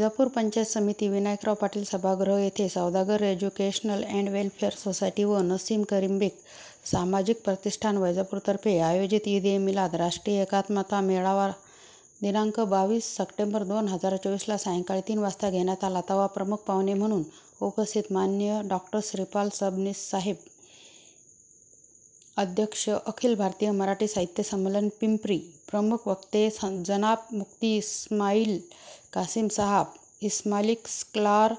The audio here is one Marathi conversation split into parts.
वैजापूर पंचायत समिती विनायकराव पाटील सभागृह येथे सौदागर एज्युकेशनल अँड वेलफेअर सोसायटी व नसीम करीम बेग सामाजिक प्रतिष्ठान वैजापूरतर्फे आयोजित ईद-ए-मिलाद राष्ट्रीय एकात्मता मेळावा दिनांक 22 सप्टेंबर 2024 सायंकाळी 3 वाजता घेण्यात आला। तेव्हा प्रमुख पाहुणे म्हणून उपस्थित माननीय डॉ. श्रीपाल सबनीस साहेब, अध्यक्ष अखिल भारतीय मराठी साहित्य संमेलन पिंपरी, प्रमुख वक्ते जनाब मुफ्ती इस्माईल कासिम साहब, इस्मालिक स्कॉलर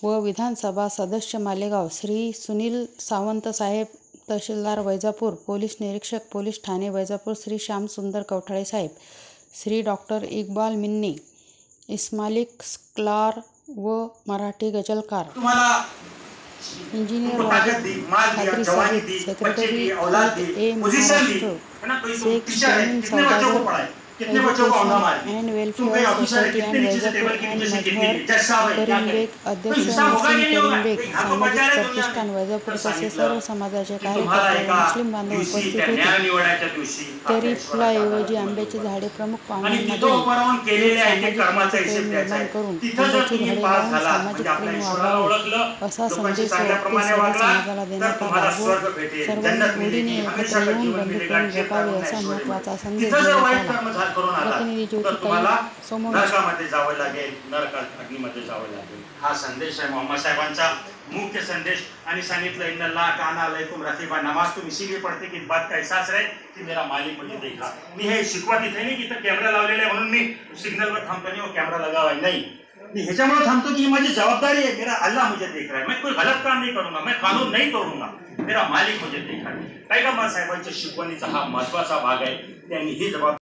व विधानसभा सदस्य मालेगाव श्री सुनील सावंत साहेब, तहसीलदार वैजापूर, पोलीस निरीक्षक पोलीस ठाणे वैजापूर श्री श्यामसुंदर कवठाळे साहेब, श्री डॉ. इक्बाल मिन्ने, इस्मालिक स्कॉलर व मराठी गजलकार, इंजिनियर वाजद खादरी साहिब, सेक्रेटरी ए Maharashtra, Shaikh Shamim Saudagar education and welfare society and Vaijapur and Mazhar Karim Baig, अध्यक्ष नसीम करीम बेग, सामाजिक प्रतिष्ठान वैजापूर तसेच सर्व समाजाचे कार्यकर्ते व मुस्लिम बांधव उपस्थित होते। तरी फुलाऐवजी आंब्याची झाडे प्रमुख पाहुण्यांमध्ये सामाजिक निर्माण करून आंब्याची झाडे लावून सामाजिक प्रेम वाढवावे असा संदेश सर्व समाजाला देण्यात आला व सर्वांनी गोडीने एकत्र येऊन बंधुप्रेम जपावे असा महत्त्वाचा संदेश देण्यात आला। प्रतिनिधी तुम्हाला नरकामध्ये जावं लागेल, अग्नीमध्ये जावं लागेल, हा संदेश आहे मोहम्मद साहेबांचा मुख्य संदेश। आणि सांगितलं इन्नल्लाह काना अलैकुम रकीबा, नमाज तुम इसीलिए पढ़ते कि बात का एहसास रहे कि मेरा मालिक मुझे देखा। मी हे शिकवत इथे नाही की कॅमेरा लावलेला आहे म्हणून मी सिग्नलवर थांबतो नाही, कॅमेरा लगावा नाही, मी ह्याच्यामुळे थांबतो की माझी जबाबदारी है, मेरा अल्लाह मुझे देख रहा है, मैं कोई गलत काम नहीं करूंगा, मैं कानून नहीं तोडूंगा, मेरा मालिक मुझे देख रहा है। पैगंबर साहेबांच्या शिकवणीचा हा महत्त्वाचा भाग आहे। त्यांनी ही जबाबदारी